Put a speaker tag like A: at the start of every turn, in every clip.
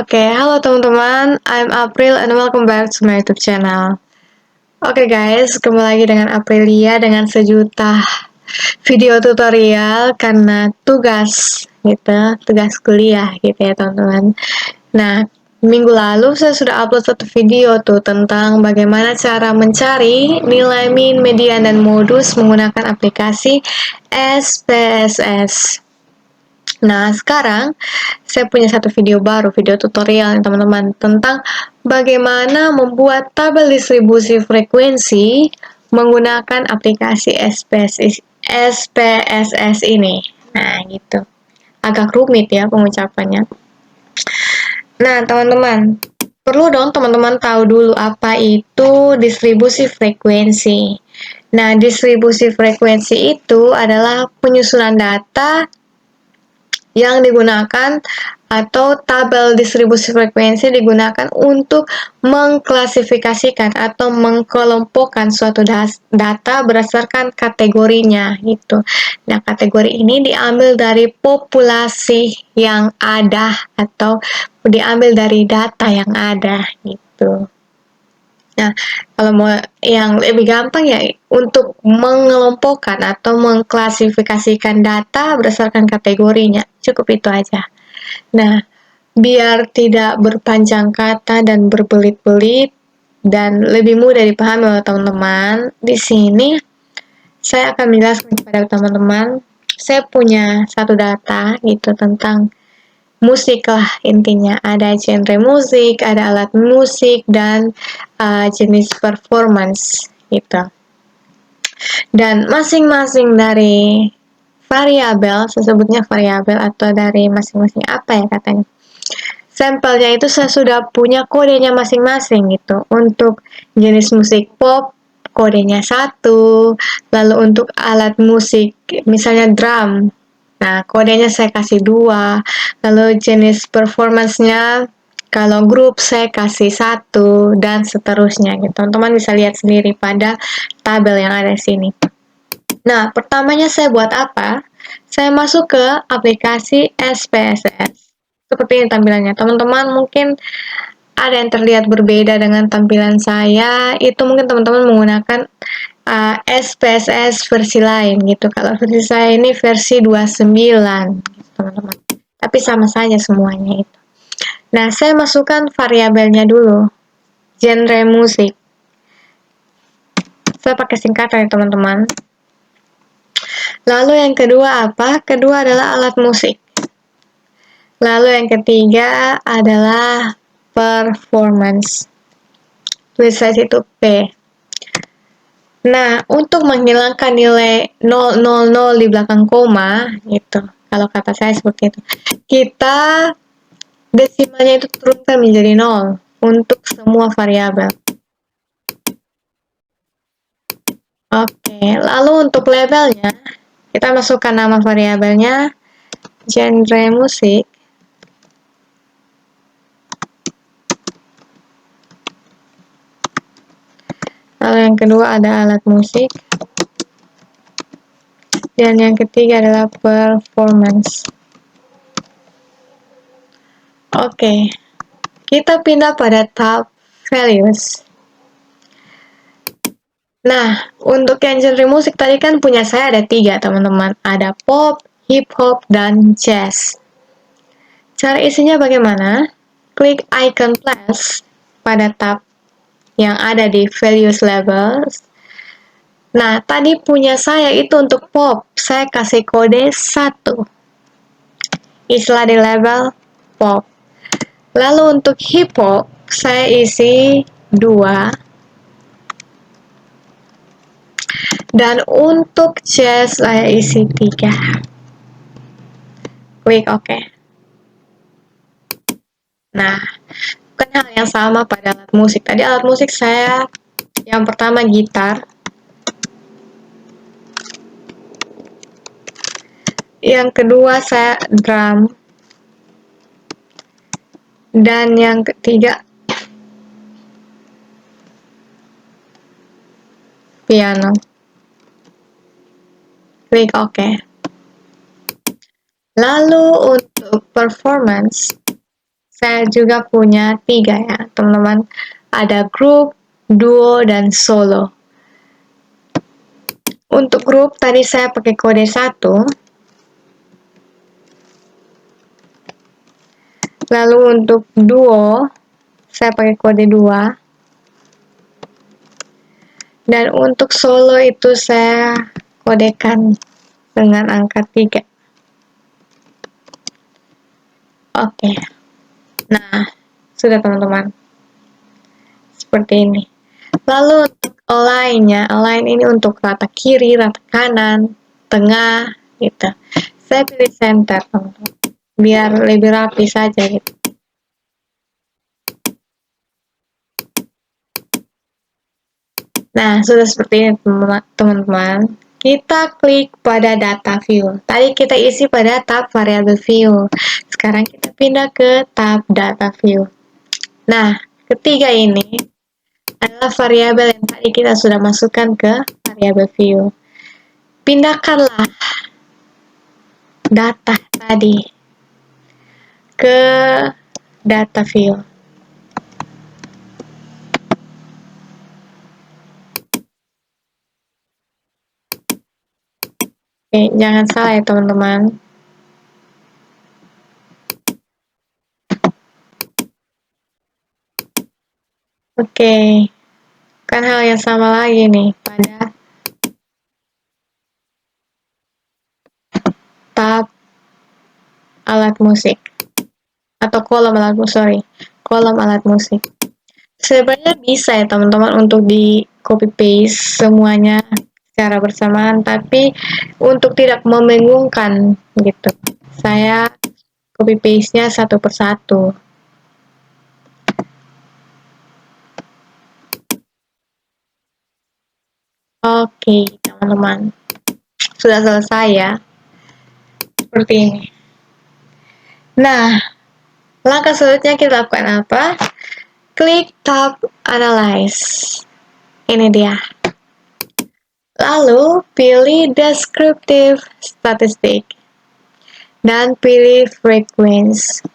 A: Oke, halo teman-teman, I'm April and welcome back to my YouTube channel. Oke guys, kembali lagi dengan Aprilia dengan sejuta video tutorial karena tugas gitu, tugas kuliah gitu ya teman-teman. Nah, minggu lalu saya sudah upload satu video tuh tentang bagaimana cara mencari nilai min, median, dan modus menggunakan aplikasi SPSS. Nah, sekarang saya punya satu video baru, video tutorial nih teman-teman, tentang bagaimana membuat tabel distribusi frekuensi menggunakan aplikasi SPSS ini. Nah, gitu. Agak rumit ya pengucapannya. Nah, teman-teman, perlu dong teman-teman tahu dulu apa itu distribusi frekuensi. Nah, distribusi frekuensi itu adalah penyusunan data yang digunakan atau tabel distribusi frekuensi digunakan untuk mengklasifikasikan atau mengkelompokkan suatu data berdasarkan kategorinya gitu. Nah, kategori ini diambil dari populasi yang ada atau diambil dari data yang ada gitu. Nah, kalau mau yang lebih gampang ya untuk mengelompokkan atau mengklasifikasikan data berdasarkan kategorinya, cukup itu aja. Nah, biar tidak berpanjang kata dan berbelit-belit dan lebih mudah dipahami oleh teman-teman, di sini saya akan menjelaskan kepada teman-teman, saya punya satu data gitu tentang musik lah intinya. Ada genre musik, ada alat musik, dan jenis performance gitu. Dan masing-masing dari variabel, saya sebutnya variabel atau dari masing-masing apa ya katanya. Sampelnya itu saya sudah punya kodenya masing-masing gitu. Untuk jenis musik pop, kodenya 1, lalu untuk alat musik, misalnya drum, nah kodenya saya kasih 2, lalu jenis performance-nya, kalau grup saya kasih 1, dan seterusnya gitu. Teman-teman bisa lihat sendiri pada tabel yang ada di sini. Nah, pertamanya saya buat apa? Saya masuk ke aplikasi SPSS. Seperti ini tampilannya. Teman-teman mungkin ada yang terlihat berbeda dengan tampilan saya, itu mungkin teman-teman menggunakan SPSS versi lain gitu. Kalau versi saya ini versi 29 gitu, teman-teman. Tapi sama saja semuanya itu. Nah, saya masukkan variabelnya dulu. Genre musik. Saya pakai singkatan ya, teman-teman. Lalu yang kedua apa? Kedua adalah alat musik. Lalu yang ketiga adalah performance. Tulis saya situ P. Nah, untuk menghilangkan nilai 000 di belakang koma, gitu. Kalau kata saya seperti itu. Kita desimalnya itu turunkan menjadi 0 untuk semua variabel. Oke, lalu untuk labelnya, kita masukkan nama variabelnya, genre musik. Lalu yang kedua ada alat musik. Dan yang ketiga adalah performance. Oke, kita pindah pada tab values. Nah, untuk yang genre musik tadi kan punya saya ada 3 teman-teman. Ada pop, hip hop, dan jazz. Cara isinya bagaimana? Klik icon plus pada tab yang ada di values labels. Nah, tadi punya saya itu untuk pop, saya kasih kode 1. Istilah di label pop. Lalu untuk hip hop, saya isi 2. Dan untuk jazz, saya isi 3. Klik OK. Nah, bukan hal yang sama pada alat musik. Tadi alat musik saya yang pertama gitar. Yang kedua saya drum. Dan yang ketiga piano. Klik OK. Lalu untuk performance, Saya juga punya 3 ya, teman-teman. Ada grup, duo, dan solo. Untuk grup tadi saya pakai kode 1. Lalu untuk duo saya pakai kode 2. Dan untuk solo itu saya kodekan dengan angka 3. Oke. Nah, sudah teman-teman. Seperti ini. Lalu untuk align ini untuk rata kiri, rata kanan, tengah, gitu. Saya pilih center, teman-teman. Biar lebih rapi saja gitu. Nah, sudah seperti ini teman-teman. Kita klik pada data view. Tadi kita isi pada tab variable view. Sekarang kita pindah ke tab data view. Nah, ketiga ini adalah variabel yang tadi kita sudah masukkan ke variable view. Pindahkanlah data tadi ke data view. Oke, jangan salah ya teman-teman. Oke, kan hal yang sama lagi nih pada tab alat musik atau kolom alat musik. Sebenarnya bisa ya teman-teman untuk di copy paste semuanya secara bersamaan, tapi untuk tidak membingungkan gitu, saya copy paste-nya satu persatu. Oke, teman-teman. Sudah selesai ya. Seperti ini. Nah, langkah selanjutnya kita lakukan apa? Klik tab Analyze. Ini dia. Lalu, pilih Descriptive Statistic. Dan pilih Frequency.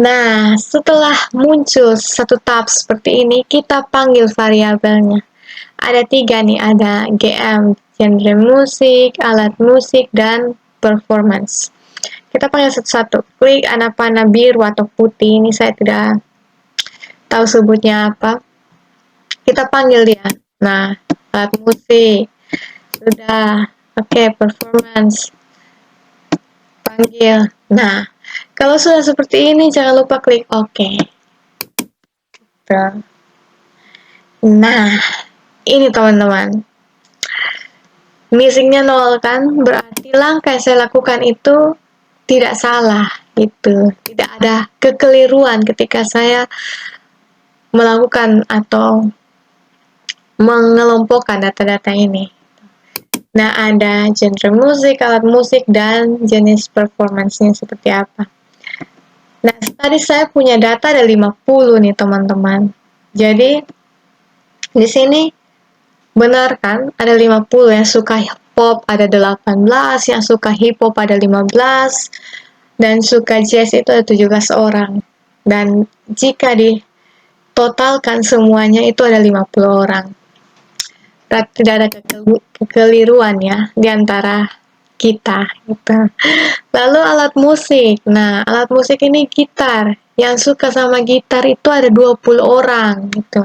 A: Nah, setelah muncul satu tab seperti ini, kita panggil variabelnya. Ada 3 nih, ada GM, genre musik, alat musik, dan performance. Kita panggil satu-satu. Klik panah biru atau putih, ini saya tidak tahu sebutnya apa. Kita panggil dia. Nah, alat musik. Sudah. Oke, performance. Panggil. Nah, kalau sudah seperti ini, jangan lupa klik OK. Nah, ini teman-teman. Missingnya 0 kan? Berarti langkah yang saya lakukan itu tidak salah gitu. Tidak ada kekeliruan ketika saya melakukan atau mengelompokkan data-data ini. Nah, ada genre musik, alat musik, dan jenis performance-nya seperti apa. Nah, tadi saya punya data ada 50 nih teman-teman. Jadi, di sini benar kan? Ada 50 yang suka pop ada 18, yang suka hip hop ada 15, dan suka jazz itu ada 17 orang. Dan jika ditotalkan semuanya itu ada 50 orang. Tidak ada kekeliruan ya di antara kita gitu. Lalu alat musik. Nah, alat musik ini gitar. Yang suka sama gitar itu ada 20 orang gitu.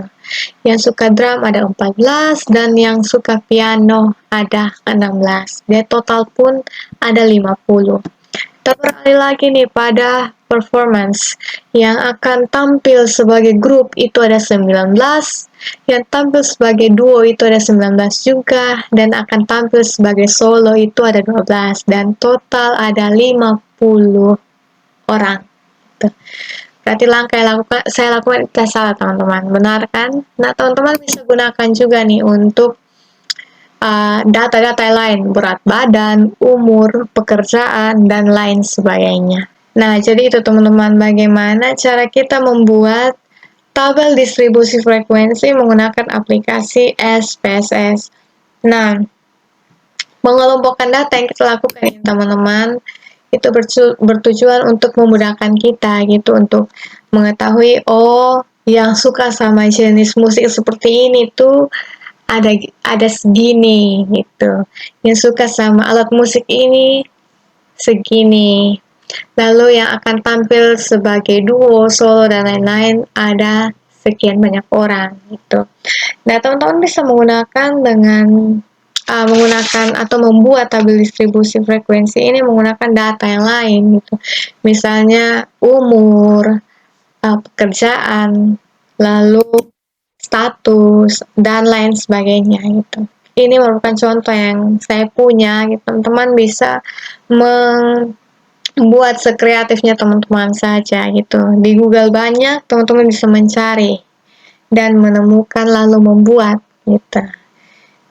A: Yang suka drum ada 14 dan yang suka piano ada 16. Dia total pun ada 50. Kita beralih lagi nih pada performance. Yang akan tampil sebagai grup itu ada 19, yang tampil sebagai duo itu ada 19 juga, dan akan tampil sebagai solo itu ada 12, dan total ada 50 orang. Berarti langkah yang saya lakukan itu salah teman-teman, benar kan? Nah teman-teman bisa gunakan juga nih untuk data-data lain, berat badan, umur, pekerjaan, dan lain sebagainya. Nah, jadi itu teman-teman, bagaimana cara kita membuat tabel distribusi frekuensi menggunakan aplikasi SPSS. Nah, mengelompokkan data yang kita lakukan ya teman-teman, itu bertujuan untuk memudahkan kita gitu, untuk mengetahui, oh yang suka sama jenis musik seperti ini tuh ada segini gitu, yang suka sama alat musik ini segini. Lalu yang akan tampil sebagai duo, solo, dan lain-lain ada sekian banyak orang gitu. Nah, teman-teman bisa menggunakan atau membuat tabel distribusi frekuensi ini menggunakan data yang lain gitu. Misalnya umur, pekerjaan, lalu status, dan lain sebagainya gitu. Ini merupakan contoh yang saya punya gitu. Teman-teman bisa membuat sekreatifnya teman-teman saja gitu. Di Google banyak, teman-teman bisa mencari dan menemukan lalu membuat gitu.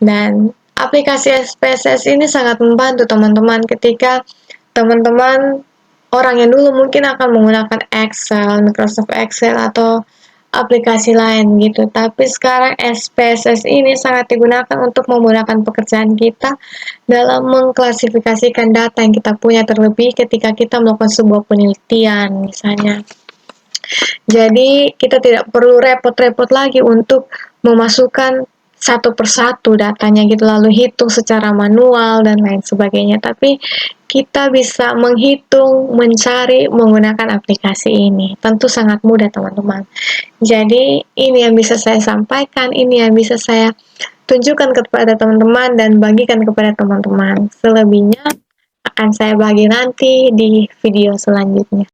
A: Dan aplikasi SPSS ini sangat membantu teman-teman ketika teman-teman orang yang dulu mungkin akan menggunakan Excel, Microsoft Excel, atau aplikasi lain gitu. Tapi sekarang SPSS ini sangat digunakan untuk memudahkan pekerjaan kita dalam mengklasifikasikan data yang kita punya, terlebih ketika kita melakukan sebuah penelitian misalnya. Jadi kita tidak perlu repot-repot lagi untuk memasukkan satu persatu datanya gitu, lalu hitung secara manual dan lain sebagainya. Tapi kita bisa menghitung, mencari menggunakan aplikasi ini. Tentu sangat mudah teman-teman. Jadi ini yang bisa saya sampaikan, ini yang bisa saya tunjukkan kepada teman-teman dan bagikan kepada teman-teman. Selebihnya akan saya bagi nanti di video selanjutnya.